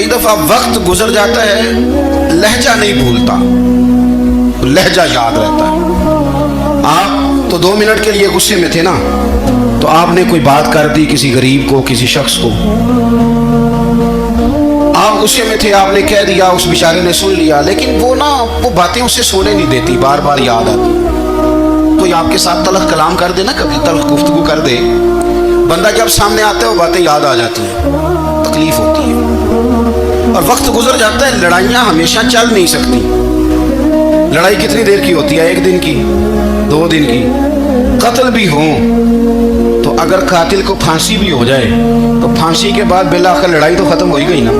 कई दफ़ा वक्त गुजर जाता है, लहजा नहीं भूलता, लहजा याद रहता है। आप तो 2 मिनट के लिए गुस्से में थे ना, तो आपने कोई बात कर दी किसी गरीब को, किसी शख्स को, आप गुस्से में थे, आपने कह दिया, उस बेचारे ने सुन लिया, लेकिन वो बातें उसे सोने नहीं देती, बार बार याद आती। कोई आपके साथ तलख कलाम कर दे ना, कभी तलख गुफ्तगू कर दे, बंदा जब सामने आता है वो बातें याद आ जाती हैं, तकलीफ होती है। और वक्त गुजर जाता है, लड़ाइयाँ हमेशा चल नहीं सकती। लड़ाई कितनी देर की होती है? 1 दिन की, 2 दिन की। कत्ल भी हो तो अगर कातिल को फांसी भी हो जाए तो फांसी के बाद बिल आखिर लड़ाई तो खत्म हो ही गई ना।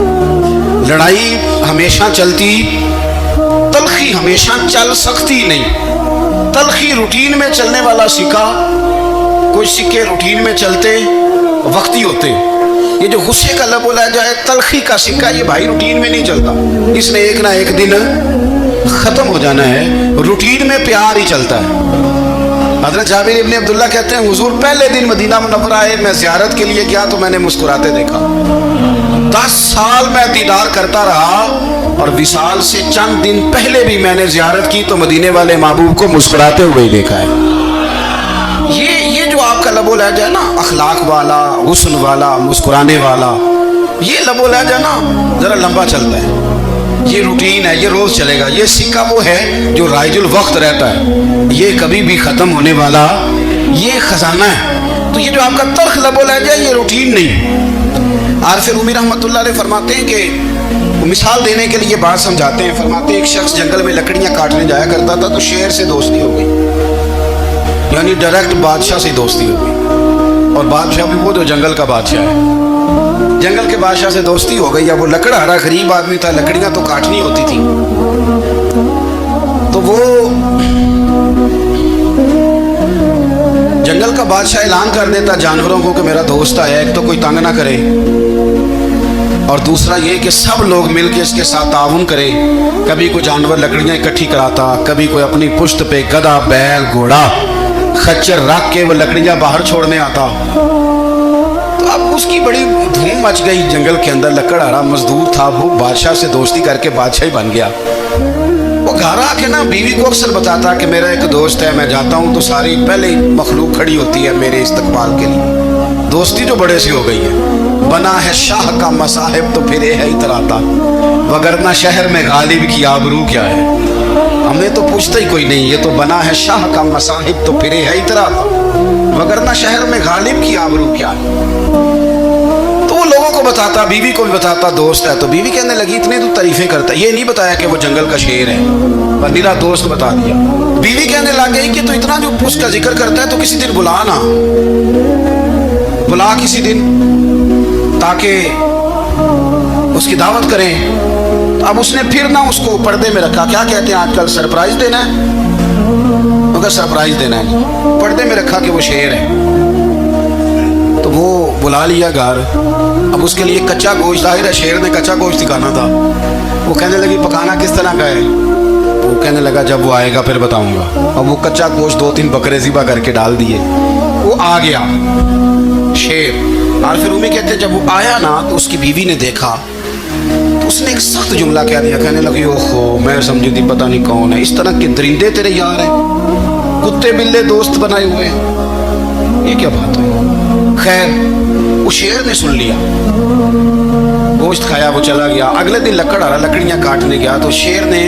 लड़ाई हमेशा चलती, तलखी हमेशा चल सकती नहीं। तलखी रूटीन में चलने वाला सिक्का, कुछ सिक्के रूटीन में चलते वक्ती होते। ये जो गुस्से का लब बोला जाए, तलखी का सिक्का, ये भाई रूटीन में नहीं चलता, इसने एक ना एक दिन खत्म हो जाना है। रूटीन में प्यार ही चलता है। हज़रत जाबिर इब्न अब्दुल्ला कहते हैं, हुजूर पहले दिन मदीना मुनव्वरा आए, मैं ज़ियारत के लिए गया तो मैंने मुस्कुराते देखा। 10 साल मैं दीदार करता रहा और विसाल से चंद दिन पहले भी मैंने ज़ियारत की तो मदीने वाले महबूब को मुस्कुराते हुए ही देखा है। ये जो आपका लबो लहजा है ना, अखलाक वाला, हुस्न वाला, मुस्कुराने वाला, ये लबो लहजा ना ज़रा लंबा चलता है। ये रूटीन है, ये रोज़ चलेगा। ये सिक्का वो है जो राइजुल वक्त रहता है, ये कभी भी ख़त्म होने वाला ये ख़जाना है। तो ये जो आपका तल्ख लबो लहजा है, ये रूटीन नहीं। आरिफ रूमी रहमतुल्लाह अलैह फरमाते हैं कि मिसाल देने के लिए बात समझाते हैं। फरमाते हैं, एक शख्स जंगल में लकड़ियाँ काटने जाया करता था तो शेर से दोस्ती हो गई, यानी डायरेक्ट बादशाह से दोस्ती हो गई। और बादशाह भी वो जो जंगल का बादशाह है, जंगल के बादशाह से दोस्ती हो गई। अब वो लकड़हारा गरीब आदमी था, लकड़ियां तो काटनी होती थी, तो वो जंगल का बादशाह ऐलान कर देता जानवरों को कि मेरा दोस्त आया, एक तो कोई तंग ना करे और दूसरा ये कि सब लोग मिलकर इसके साथ ताउन करें। कभी कोई जानवर लकड़ियां इकट्ठी कराता, कभी कोई अपनी पुश्त पे गधा, बैल, घोड़ा, खच्चर रख के वो लकड़ियां बाहर छोड़ने आता। तो अब उसकी बड़ी धूम मच गई जंगल के अंदर। लकड़हारा मजदूर था, वो बादशाह से दोस्ती करके बादशाह ही बन गया। वो घर आके ना बीवी को अक्सर बताता कि मेरा एक दोस्त है, मैं जाता हूँ तो सारी पहले ही मखलूक खड़ी होती है मेरे इस्तकबाल के लिए। दोस्ती जो बड़े सी हो गई है। बना है शाह का मसाहिब तो फिर है इतराता, वगरना शहर में गालिब की आबरू क्या है। हमें तो पूछता ही कोई नहीं, ये तो बना है शाह का मसाहिब तो फिर है इतराता, वगरना शहर में गालिब की आबरू क्या है। तो वो लोगों को बताता, बीवी को भी बताता दोस्त है। तो बीवी कहने लगी इतने तो तारीफें करता, ये नहीं बताया कि वो जंगल का शेर है, पर मेरा दोस्त बता दिया। बीवी कहने लग गई कि तो इतना जो उसका जिक्र करता है तो किसी दिन बुला ना, बुला किसी दिन ताकि उसकी दावत करें। अब उसने फिर ना उसको पर्दे में रखा। क्या कहते हैं आजकल, सरप्राइज देना है, मगर सरप्राइज देना है, पर्दे में रखा कि वो शेर है। तो वो बुला लिया घर। अब उसके लिए कच्चा गोश्त, जाहिर है शेर ने कच्चा गोश्त दिखाना था। वो कहने लगी पकाना किस तरह का है? वो कहने लगा जब वो आएगा फिर बताऊंगा। अब वो कच्चा गोश्त 2-3 बकरे ज़िबा करके डाल दिए। वो आ गया शेर। और फिर रूमी कहते जब वो आया ना तो उसकी बीवी ने देखा तो उसने एक सख्त जुमला कह दिया। कहने लगी ओहो, मैं समझी थी पता नहीं कौन है, इस तरह के दरिंदे तेरे यार हैं, कुत्ते बिल्ले दोस्त बनाए हुए हैं, ये क्या बात है। खैर वो शेर ने सुन लिया, गोश्त खाया, वो चला गया। अगले दिन लकड़हारा लकड़ियाँ काटने गया तो शेर ने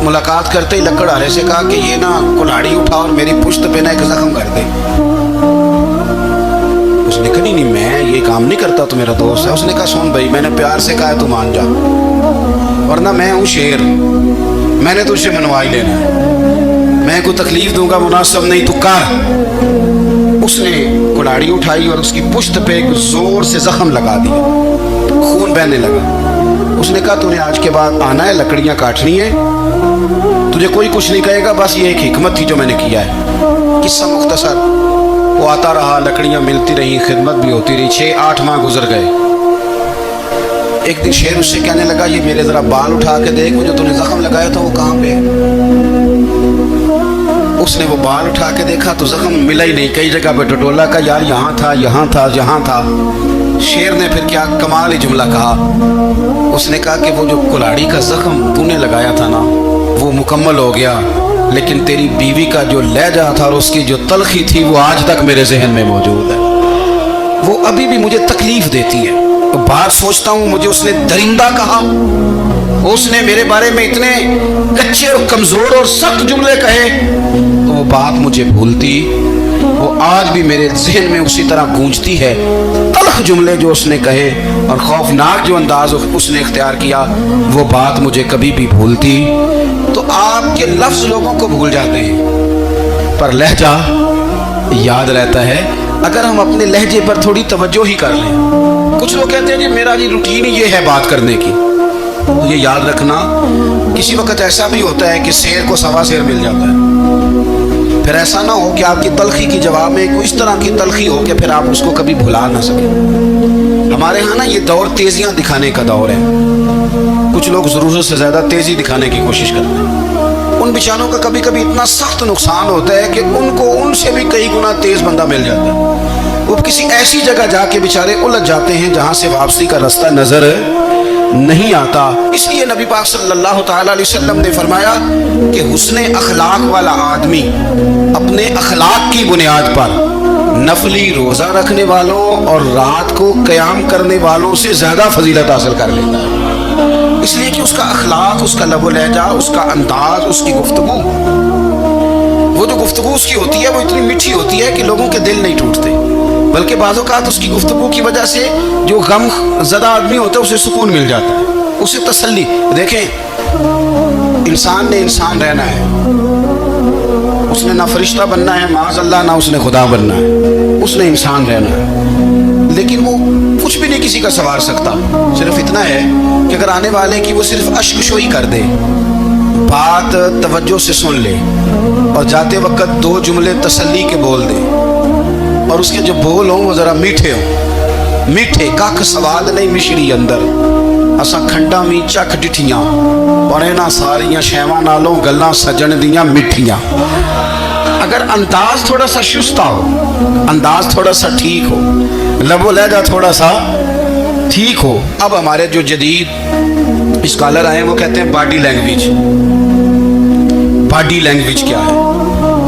मुलाकात करते ही लकड़हारे से कहा कि ये ना कुल्हाड़ी उठा और मेरी पुश्त पे ना एक जख्म कर दे। उसने कहा नहीं मैं ये काम नहीं करता, तो मेरा दोस्त है। उसने कहा सुन भाई, मैंने प्यार से कहा है तू मान जा, वरना मैं हूँ शेर, मैंने तुझसे मनवा ही लेना है, मैं कोई तकलीफ दूंगा मुनासिब नहीं, तू कर। उसने कुल्हाड़ी उठाई और उसकी पुश्त पे एक जोर से जख्म लगा दिया, खून बहने लगा। उसने कहा तूने आज के बाद आना है, लकड़ियाँ काटनी है, तुझे कोई कुछ नहीं कहेगा, बस ये एक हिकमत थी जो मैंने किया है। किस्सा मुख्तसर। वो आता रहा, लकड़ियाँ मिलती रहीं, खिदमत भी होती रही। 6-8 माह गुजर गए। एक दिन शेर उससे कहने लगा ये मेरे ज़रा बाल उठा के देख, वो जो तूने जख्म लगाया था वो कहाँ पे है। उसने वो बाल उठा के देखा तो जख्म मिला ही नहीं, कई जगह पे टटोला का यार यहाँ था यहाँ था यहाँ था। शेर ने फिर क्या कमाल ही जुमला कहा। उसने कहा कि वो जो कुल्हाड़ी का जख्म तूने लगाया था ना, वो मुकम्मल हो गया, लेकिन तेरी बीवी का जो लहजा था और उसकी जो तलखी थी वो आज तक मेरे जहन में मौजूद है। वो अभी भी मुझे तकलीफ देती है। तो बात सोचता हूँ, मुझे उसने दरिंदा कहा, उसने मेरे बारे में इतने कच्चे और कमजोर और सख्त जुमले कहे, तो वो बात मुझे भूलती, वो आज भी मेरे जहन में उसी तरह गूंजती है। तल्ख जुमले जो उसने कहे और खौफनाक जो अंदाज उसने इख्तियार किया, वो बात मुझे कभी भी भूलती। तो आपके लफ्ज लोगों को भूल जाते हैं, पर लहजा याद रहता है अगर हम अपने लहजे पर थोड़ी तवज्जो ही कर लें। कुछ लोग कहते हैं जी मेरा जी रूटीन ये है बात करने की। तो ये याद रखना, किसी वक्त ऐसा भी होता है कि शेर को सवा शेर मिल जाता है। फिर ऐसा ना हो कि आपकी तलखी की जवाब में कोई इस तरह की तलखी हो कि फिर आप उसको कभी भुला ना सकें। हमारे यहाँ ना ये दौर तेजियां दिखाने का दौर है। कुछ लोग ज़रूरत से ज़्यादा तेज़ी दिखाने की कोशिश करते हैं। उन बेचारों का कभी कभी इतना सख्त नुकसान होता है कि उनको उनसे भी कई गुना तेज़ बंदा मिल जाता है। वो किसी ऐसी जगह जाके बेचारे उलझ जाते हैं जहाँ से वापसी का रास्ता नज़र नहीं आता। इसलिए नबी पाक सल्लल्लाहु तआला अलैहि वसल्लम ने फरमाया कि हुस्ने अखलाक वाला आदमी अपने अखलाक की बुनियाद पर नफली रोज़ा रखने वालों और रात को क़याम करने वालों से ज़्यादा फजीलत हासिल कर लेता है। इसलिए कि उसका अखलाक, उसका लबो लहजा, उसका अंदाज, उसकी गुफ्तगू, वो जो गुफ्तगू उसकी होती है वो इतनी मीठी होती है कि लोगों के दिल नहीं टूटते, बल्कि बाज़-औक़ात उसकी गुफ्तगू की वजह से जो गम ज़दा आदमी होता है उसे सुकून मिल जाता है, उसे तसल्ली। देखें, इंसान ने इंसान रहना है, उसने ना फरिश्ता बनना है माज़अल्लाह, ना उसने खुदा बनना है, उसने इंसान रहना है। लेकिन वो कुछ भी नहीं किसी का सवार सकता, सिर्फ इतना है कि अगर आने वाले की वो सिर्फ अश्कशोई कर दे, बात तवज्जो से सुन ले और जाते वक्त दो जुमले तसल्ली के बोल दे, और उसके जो बोल हों वो ज़रा मीठे हों। मीठे कख स्वाद नहीं मिश्री अंदर, असा खंडा भी चख डिठियां, पर इन्हां सारियां शैवां नालों गल्लां सजन दियां मिठियां। अगर अंदाज थोड़ा सा शुस्ता हो, अंदाज थोड़ा सा ठीक हो, लबो लहजा थोड़ा सा ठीक हो। अब हमारे जो जदीद स्कॉलर आए वो कहते हैं बॉडी लैंग्वेज। बॉडी लैंग्वेज क्या है?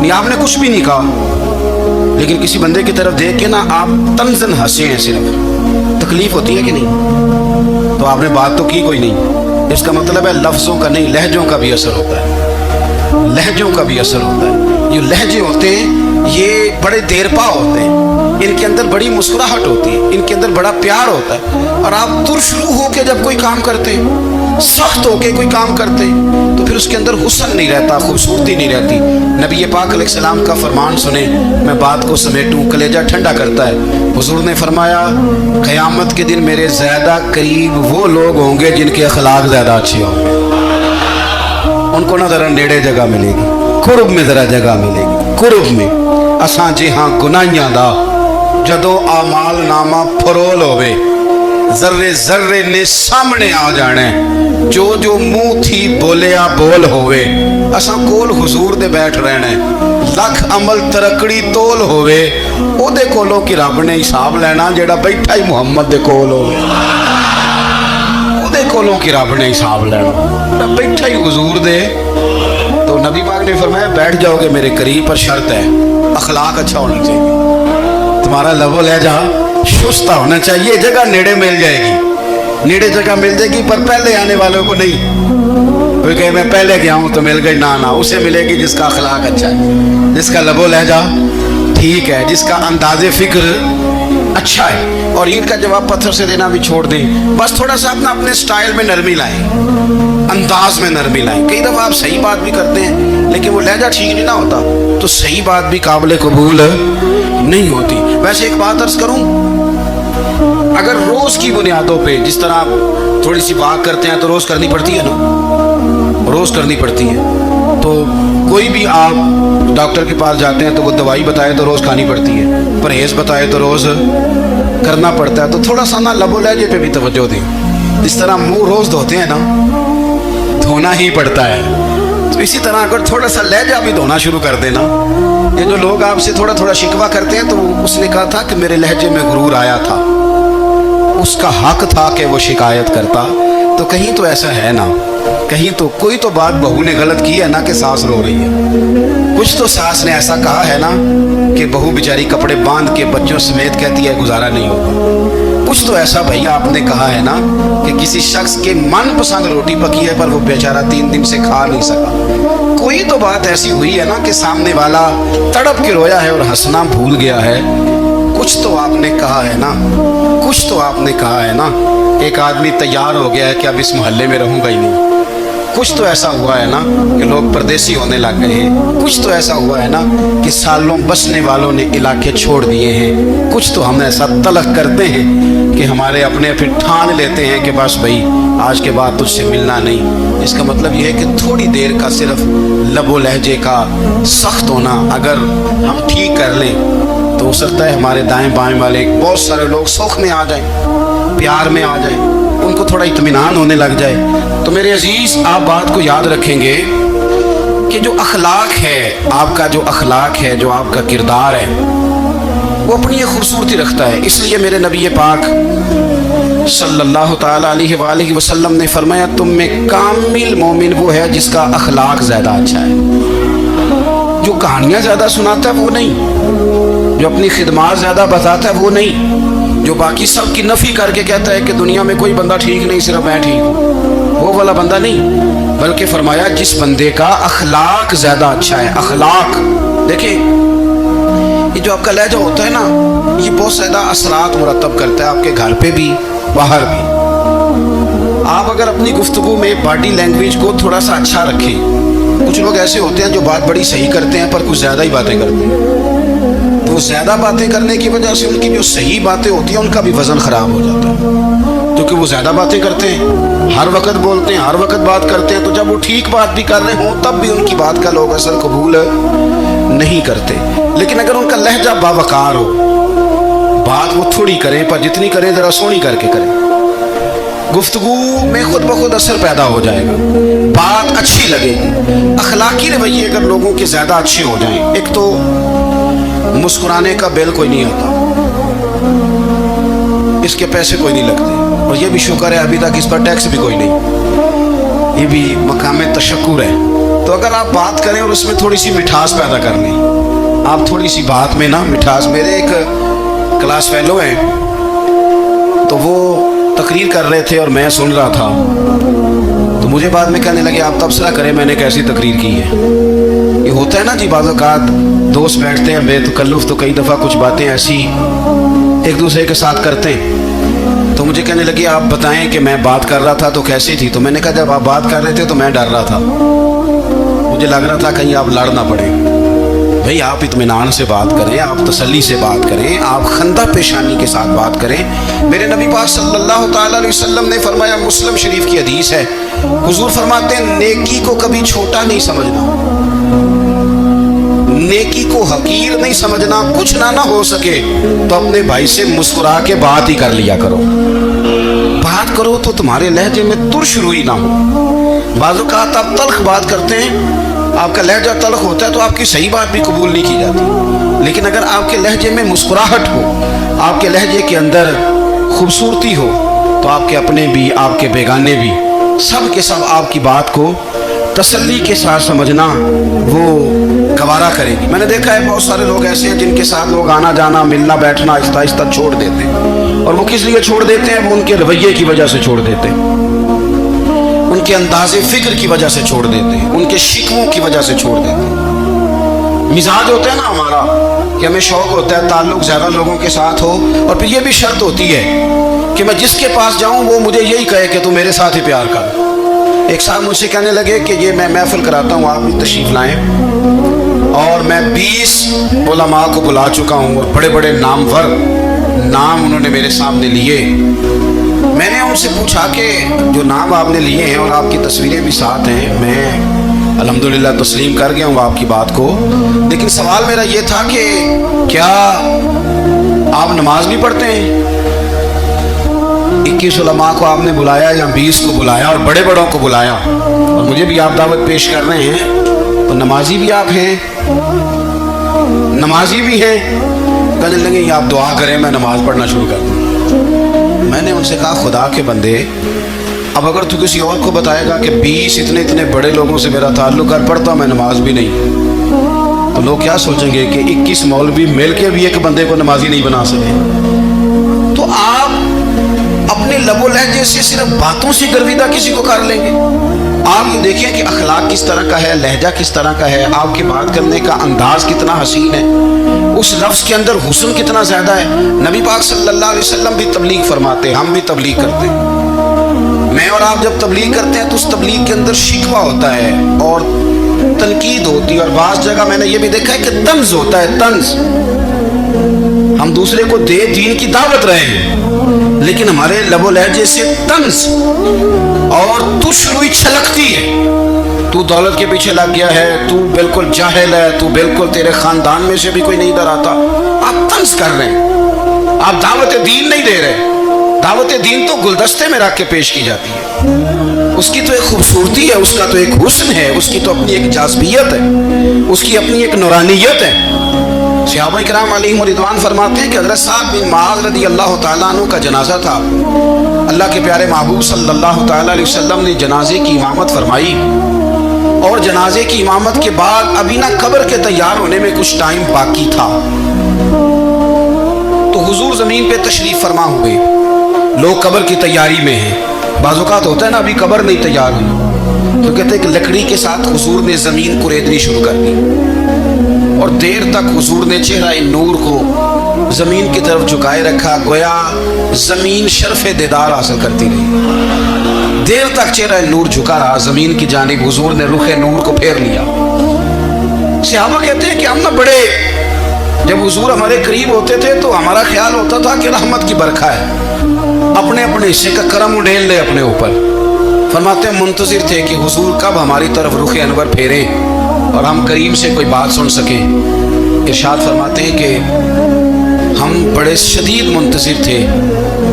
नहीं, आपने कुछ भी नहीं कहा, लेकिन किसी बंदे की तरफ देख के ना आप तंजन हंसे हैं, सिर्फ तकलीफ होती है कि नहीं? तो आपने बात तो की कोई नहीं। इसका मतलब है लफ्ज़ों का नहीं, लहजों का भी असर होता है, लहजों का भी असर होता है। जो लहजे होते हैं ये बड़े देरपा होते हैं, इनके अंदर बड़ी मुस्कुराहट होती है, इनके अंदर बड़ा प्यार होता है। और आप तुरशरू होके जब कोई काम करते हैं, सख्त होके कोई काम करते हैं, तो फिर उसके अंदर हुस्न नहीं रहता, खूबसूरती नहीं रहती। नबी पाक अलैहिस्सलाम का फरमान सुने, मैं बात को समेटूं, कलेजा ठंडा करता है। हुजूर ने फरमाया, क़यामत के दिन मेरे ज़्यादा करीब वो लोग होंगे जिनके अखलाक ज़्यादा अच्छे होंगे। उनको ना ज़रा नेड़े जगह मिलेगी, कुर्ब में ज़रा जगह मिलेगी, कुर्ब में। असां जे हाँ गुनाहियां दा जदों आमाल नामा फरोल होवे, जर्रे जर्रे ने सामने आ जाने, जो जो मुंह थी बोलिया बोल होवे। असां कोल हुजूर दे बैठ रहना, लख अमल तरकड़ी तोल होवे, ओदे कोलों की रब ने हिसाब लेना जेड़ा बैठा ही मुहम्मद दे कोल होवे। ओदे कोलों की रब ने हिसाब लेना, बैठा ही हुजूर दे। तो नबी पाक ने फरमाया, बैठ जाओगे मेरे करीब, पर शर्त है अखलाक अच्छा होना चाहिए, तुम्हारा लबो लहजा शुस्ता होना चाहिए। जगह नेड़े मिल जाएगी, नेड़े जगह मिल जाएगी, पर पहले आने वालों को नहीं। कोई कहे मैं पहले गया हूँ तो मिल गई, ना ना, उसे मिलेगी जिसका अखलाक अच्छा है, जिसका लबो लहजा ठीक है, जिसका अंदाज़े फिक्र अच्छा है। और ईंट का जवाब पत्थर से देना भी छोड़ दें, बस थोड़ा सा अपने स्टाइल में नरमी लाएं, अंदाज में नरमी लाएं। कई दफ़ा आप सही बात भी करते हैं लेकिन वो लहजा ठीक नहीं ना होता, तो सही बात भी काबिल कबूल नहीं होती। वैसे एक बात अर्ज करूं, अगर रोज़ की बुनियादों पे, जिस तरह आप थोड़ी सी वाक करते हैं तो रोज़ करनी पड़ती है ना, रोज़ करनी पड़ती है। तो कोई भी आप डॉक्टर के पास जाते हैं तो वो दवाई बताए तो रोज़ खानी पड़ती है, परहेज़ बताए तो रोज़ करना पड़ता है। तो थोड़ा सा ना लबो लहजे पे भी तवज्जो दें। जिस तरह मुंह रोज़ धोते हैं ना, धोना ही पड़ता है, तो इसी तरह अगर थोड़ा सा लहजा भी धोना शुरू कर देना। ये जो लोग आपसे थोड़ा थोड़ा शिकवा करते हैं, तो उसने कहा था कि मेरे लहजे में गुरूर आया था, اس کا حق تھا کہ وہ شکایت کرتا. تو کہیں تو ایسا ہے نا, کہیں تو کوئی تو بات بہو نے غلط کی ہے نا کہ ساس رو رہی ہے. کچھ تو ساس نے ایسا کہا ہے نا کہ بہو بیچاری کپڑے باندھ کے بچوں سمیت کہتی ہے گزارا نہیں ہوگا. کچھ تو ایسا بھیا آپ نے کہا ہے نا کہ کسی شخص کے من پسند روٹی پکی ہے پر وہ بیچارہ 3 دن سے کھا نہیں سکا. کوئی تو بات ایسی ہوئی ہے نا کہ سامنے والا تڑپ کے رویا ہے اور ہنسنا بھول گیا ہے. کچھ تو آپ نے کہا ہے نا, کچھ تو آپ نے کہا ہے نا. ایک آدمی تیار ہو گیا ہے کہ اب اس محلے میں رہوں گا ہی نہیں. کچھ تو ایسا ہوا ہے نا کہ لوگ پردیسی ہونے لگ گئے ہیں. کچھ تو ایسا ہوا ہے نا کہ سالوں بسنے والوں نے علاقے چھوڑ دیے ہیں. کچھ تو ہم ایسا تلق کرتے ہیں کہ ہمارے اپنے پھر ٹھان لیتے ہیں کہ بس بھائی آج کے بعد تجھ سے ملنا نہیں. اس کا مطلب یہ ہے کہ تھوڑی دیر کا صرف لب و لہجے کا سخت ہونا اگر ہم ٹھیک کر لیں تو ہو سکتا ہے ہمارے دائیں بائیں والے بہت سارے لوگ سوکھ میں آ جائیں, پیار میں آ جائیں, ان کو تھوڑا اطمینان ہونے لگ جائے. تو میرے عزیز آپ بات کو یاد رکھیں گے کہ جو اخلاق ہے, آپ کا جو اخلاق ہے, جو آپ کا کردار ہے, وہ اپنی ایک خوبصورتی رکھتا ہے. اس لیے میرے نبی پاک صلی اللہ تعالی علیہ وآلہ وسلم نے فرمایا تم میں کامل مومن وہ ہے جس کا اخلاق زیادہ اچھا ہے. جو کہانیاں زیادہ سناتا ہے وہ نہیں, جو اپنی خدمات زیادہ بتاتا ہے وہ نہیں, جو باقی سب کی نفی کر کے کہتا ہے کہ دنیا میں کوئی بندہ ٹھیک نہیں صرف میں ٹھیک ہوں, وہ والا بندہ نہیں. بلکہ فرمایا جس بندے کا اخلاق زیادہ اچھا ہے. اخلاق دیکھیں, یہ جو آپ کا لہجہ ہوتا ہے نا یہ بہت زیادہ اثرات مرتب کرتا ہے آپ کے گھر پہ بھی باہر بھی. آپ اگر اپنی گفتگو میں باڈی لینگویج کو تھوڑا سا اچھا رکھیں. کچھ لوگ ایسے ہوتے ہیں جو بات بڑی صحیح کرتے ہیں پر کچھ زیادہ ہی باتیں کرتے ہیں. تو زیادہ باتیں کرنے کی وجہ سے ان کی جو صحیح باتیں ہوتی ہیں ان کا بھی وزن خراب ہو جاتا ہے, کیونکہ وہ زیادہ باتیں کرتے ہیں, ہر وقت بولتے ہیں, ہر وقت بات کرتے ہیں. تو جب وہ ٹھیک بات بھی کر رہے ہوں تب بھی ان کی بات کا لوگ اصل قبول نہیں کرتے. لیکن اگر ان کا لہجہ باوقار ہو, بات وہ تھوڑی کریں پر جتنی کریں ذرا سونی کر کے کریں, گفتگو میں خود بخود اثر پیدا ہو جائے گا, بات اچھی لگے گی. اخلاقی رویے اگر لوگوں کے زیادہ اچھے ہو جائیں, ایک تو مسکرانے کا بل کوئی نہیں آتا, اس کے پیسے کوئی نہیں لگتے, اور یہ بھی شکر ہے ابھی تک اس پر ٹیکس بھی کوئی نہیں, یہ بھی مقام تشکر ہے. تو اگر آپ بات کریں اور اس میں تھوڑی سی مٹھاس پیدا کر لیں, آپ تھوڑی سی بات میں نا مٹھاس. میرے ایک کلاس فیلو ہیں تو وہ تقریر کر رہے تھے اور میں سن رہا تھا, تو مجھے بعد میں کہنے لگے آپ تبصرہ کریں میں نے کیسی تقریر کی ہے. یہ ہوتا ہے نا جی, بعض اوقات دوست بیٹھتے ہیں بے تکلف تو کئی دفعہ کچھ باتیں ایسی ایک دوسرے کے ساتھ کرتے ہیں. تو مجھے کہنے لگے آپ بتائیں کہ میں بات کر رہا تھا تو کیسی تھی. تو میں نے کہا جب آپ بات کر رہے تھے تو میں ڈر رہا تھا, مجھے لگ رہا تھا کہیں آپ لڑ نہ پڑیں. بھئی آپ اطمینان سے بات کریں, آپ تسلی سے بات کریں, آپ خندہ پیشانی کے ساتھ بات کریں. میرے نبی پاک صلی اللہ تعالی علیہ وسلم نے فرمایا, مسلم شریف کی حدیث ہے, حضور فرماتے ہیں نیکی کو کبھی چھوٹا نہیں سمجھنا, نیکی کو حقیر نہیں سمجھنا. کچھ نہ ہو سکے تو اپنے بھائی سے مسکرا کے بات ہی کر لیا کرو. بات کرو تو تمہارے لہجے میں ترش روئی نہ ہو. بعض اوقات آپ تلخ بات کرتے ہیں, آپ کا لہجہ تلخ ہوتا ہے تو آپ کی صحیح بات بھی قبول نہیں کی جاتی. لیکن اگر آپ کے لہجے میں مسکراہٹ ہو, آپ کے لہجے کے اندر خوبصورتی ہو, تو آپ کے اپنے بھی آپ کے بیگانے بھی سب کے سب آپ کی بات کو تسلی کے ساتھ سمجھنا وہ گوارا کرے گی. میں نے دیکھا ہے بہت سارے لوگ ایسے ہیں جن کے ساتھ لوگ آنا جانا ملنا بیٹھنا آہستہ آہستہ چھوڑ دیتے ہیں. اور وہ کس لیے چھوڑ دیتے ہیں؟ وہ ان کے رویے کی وجہ سے چھوڑ دیتے ہیں, ان کے انداز فکر کی وجہ سے چھوڑ دیتے ہیں, ان کے شکووں کی وجہ سے چھوڑ دیتے ہیں. مزاج ہوتا ہے نا ہمارا کہ ہمیں شوق ہوتا ہے تعلق زیادہ لوگوں کے ساتھ ہو, اور پھر یہ بھی شرط ہوتی ہے کہ میں جس کے پاس جاؤں وہ مجھے یہی کہے کہ تو میرے ساتھ ہی پیار کر. ایک صاحب مجھ سے کہنے لگے کہ یہ میں محفل کراتا ہوں, آپ بھی تشریف لائیں, اور میں 20 علماء کو بلا چکا ہوں اور بڑے بڑے نامور نام انہوں نے میرے سامنے لیے. میں نے ان سے پوچھا کہ جو نام آپ نے لیے ہیں اور آپ کی تصویریں بھی ساتھ ہیں, میں الحمدللہ تسلیم کر گیا ہوں آپ کی بات کو, لیکن سوال میرا یہ تھا کہ کیا آپ نماز بھی پڑھتے ہیں؟ 21 علماء کو آپ نے بلایا یا 20 کو بلایا اور بڑے بڑوں کو بلایا, اور مجھے بھی آپ دعوت پیش کر رہے ہیں, تو نمازی بھی آپ ہیں, نمازی بھی ہیں. کہنے لگے آپ دعا کریں میں نماز پڑھنا شروع کر دوں. میں نے ان سے کہا खुदा के बंदे, अब अगर तू किसी और को बताएगा कि 20 इतने इतने बड़े लोगों से मेरा ताल्लुक है, पढ़ता मैं नमाज भी नहीं, तो लोग क्या सोचेंगे कि 21 मौलवी मिल के भी एक बंदे को नमाजी नहीं बना सके। तो आप अपने लबो लहजे से सिर्फ बातों से गर्विदा किसी को कर लेंगे। आप ये देखिए कि अखलाक किस तरह का है, लहजा किस तरह का है, आपके बात करने का अंदाज कितना हसीन है, उस लफ्ज़ के अंदर हुस्न कितना ज़्यादा है। नबी पाक सल्लल्लाहु अलैहि वसल्लम भी तबलीग फरमाते हैं, हम भी तबलीग करते हैं। मैं और आप जब तबलीग करते हैं तो उस तबलीग के अंदर शिकवा होता है और तनकीद होती है, और बाज़ जगह मैंने ये भी देखा है कि तंज होता है, तंज। हम दूसरे को दीन की दावत रहे हैं, लेकिन हमारे लबो लहजे से तंज और तुशरुई छलकती है। तू दौलत के पीछे लग गया है, तू बिल्कुल जाहिल है, तू बिल्कुल, तेरे खानदान में से भी कोई नहीं इधर आता। आप तंज कर रहे हैं, आप दावत दीन नहीं दे रहे। दावत दीन तो गुलदस्ते में रख के पेश की जाती है, उसकी तो एक खूबसूरती है, उसका तो एक हुस्न है, उसकी तो अपनी एक जाज़बियत है, उसकी अपनी एक नूरानियत है। सहाबा इकराम अलैहिम रिदवान फरमाते हैं कि हज़रत साद बिन मुआज़ रज़ी अल्लाह तआला अन्हु का जनाजा था। अल्लाह के प्यारे महबूब सल्लल्लाहु तआला अलैहि वसल्लम ने जनाजे की इमामत फरमाई, और जनाजे की इमामत के बाद अभी ना कब्र के तैयार होने में कुछ टाइम बाकी था, तो हुजूर ज़मीन पे तशरीफ़ फरमा हुए। लोग कब्र की तैयारी में हैं, बाज़ औक़ात होता है ना अभी कब्र नहीं तैयार हुई, तो कहते हैं कि लकड़ी के साथ हुजूर ने ज़मीन कुरेदनी शुरू कर दी, और देर तक हुजूर ने चेहरा नूर को ज़मीन की तरफ झुकाए रखा, गोया ज़मीन शर्फ़ दीदार हासिल करती रही। देर तक चेहरा नूर झुका रहा ज़मीन की जानिब, हुजूर ने रुख नूर को फेर लिया। सहाबा कहते हैं कि हम ना बड़े, जब हुजूर हमारे करीब होते थे तो हमारा ख्याल होता था कि रहमत की बरखा है, अपने अपने हिस्से का करम उड़ेल ले अपने ऊपर। फरमाते हैं मुंतज़िर थे कि हुजूर कब हमारी तरफ रुख अनवर फेरें और हम करीम से कोई बात सुन सकें। इरशाद फरमाते हैं कि हम बड़े शदीद मुंतज़िर थे।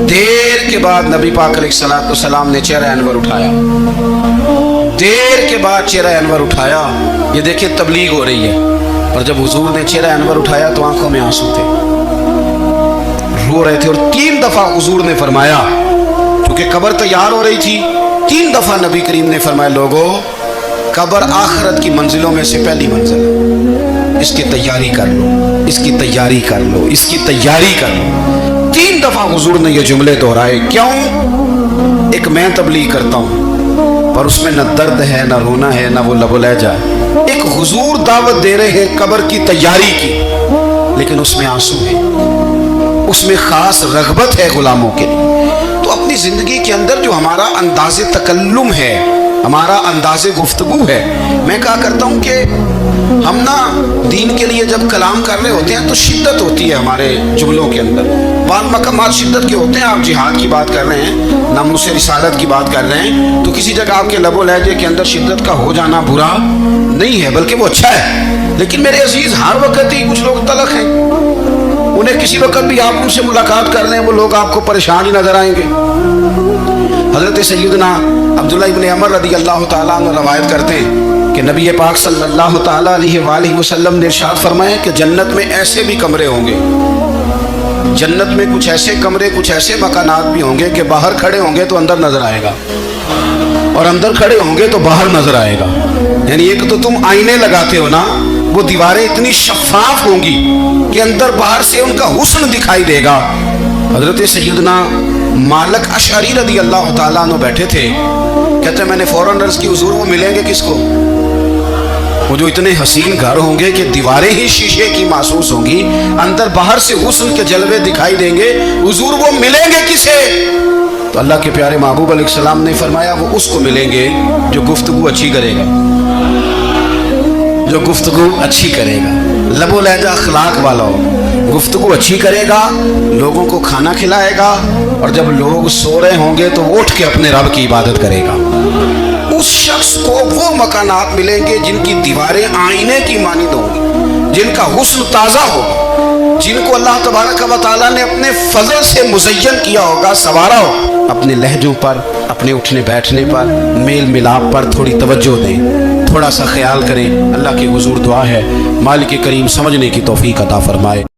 देर के बाद नबी पाक अलैहिस्सलाम ने चेहरा अनवर उठाया, देर के बाद चेहरा अनवर उठाया। ये देखिए तबलीग हो रही है, और जब हुजूर ने चेहरा अनवर उठाया तो आंखों में आंसू थे, रो रहे थे। और 3 दफा हुजूर ने फरमाया, क्योंकि कब्र तैयार हो रही थी, 3 दफा नबी करीम ने फरमाया, लोगों कब्र आखिरत की मंजिलों में से पहली मंजिल है, इसकी तैयारी कर लो, इसकी तैयारी कर लो, इसकी तैयारी कर लो। 3 दफा हुजूर ने ये जुमले दोहराए। क्यों? एक मैं तबलीग करता हूँ, पर उसमें न दर्द है, न रोना है, न वो लबो लहजा है। एक हुजूर दावत दे रहे हैं कब्र की तैयारी की, लेकिन उसमें आंसू है, उसमें खास रग़बत है गुलामों के लिए। तो अपनी ज़िंदगी के अंदर जो हमारा अंदाज़े तकल्लुम है, हमारा अंदाज़े गुफ्तगू है, मैं कहा करता हूँ कि हम ना दीन के लिए जब कलाम कर रहे होते हैं तो शिद्दत होती है हमारे जुमलों के अंदर। बाद मकामात शिद्दत के होते हैं, आप जिहाद की बात कर रहे हैं, नामूस रिसालत की बात कर रहे हैं, तो किसी जगह आपके लबो लहजे के अंदर शिद्दत का हो जाना बुरा नहीं है, बल्कि वो अच्छा है। लेकिन मेरे अजीज़, हर वक्त ही कुछ लोग तलख हैं, उन्हें किसी वक्त भी आप उनसे मुलाकात कर लें, वो लोग आपको परेशान ही नजर आएंगे। हज़रत सैयदना अब्दुल्लाह इब्न अमर रज़ी अल्लाह तआला अन्हु रवायत करते हैं कि नबी पाक सल्लल्लाहु तआला अलैहि वसल्लम ने इरशाद फरमाया कि जन्नत में ऐसे भी कमरे होंगे, जन्नत में कुछ ऐसे कमरे, कुछ ऐसे मकानात भी होंगे कि बाहर खड़े होंगे तो अंदर नजर आएगा, और अंदर खड़े होंगे तो बाहर नजर आएगा। यानी एक तो तुम आईने लगाते हो ना, वो दीवारें इतनी शफाफ होंगी कि अंदर बाहर से उनका हुस्न दिखाई देगा। हज़रत सैयदना मालिक अशअरी रज़ी अल्लाह तआला अन्हु बैठे थे, कहते मैंने फौरन अर्ज़ की, हुजूर वो मिलेंगे किसको? वो जो इतने हसीन घर होंगे कि दीवारें ही शीशे की महसूस होंगी, अंदर बाहर से हुस्न के जलवे दिखाई देंगे, हुजूर वो मिलेंगे किसे? तो अल्लाह के प्यारे महबूब अलैहिस्सलाम ने फरमाया, वो उसको मिलेंगे जो गुफ्तगू अच्छी करेगा, जो गुफ्तगू अच्छी करेगा, लबो लहजा अखलाक वाला हो, गुफ्तगू अच्छी करेगा, लोगों को खाना खिलाएगा, और जब लोग सो रहे होंगे तो उठ के अपने रब की इबादत करेगा। उस शख्स को वो मकानात मिलेंगे जिनकी दीवारें आईने की मानिंद होंगी, जिनका हुस्न ताज़ा होगा, जिनको अल्लाह तबारक व तआला ने अपने फजल से मुज़य्यन किया होगा, संवारा हो। अपने लहजों पर, अपने उठने बैठने पर, मेल मिलाप पर थोड़ी तवज्जो दें, थोड़ा सा ख्याल करें। अल्लाह के हुजूर दुआ है, मालिक करीम समझने की तौफीक अता फरमाए।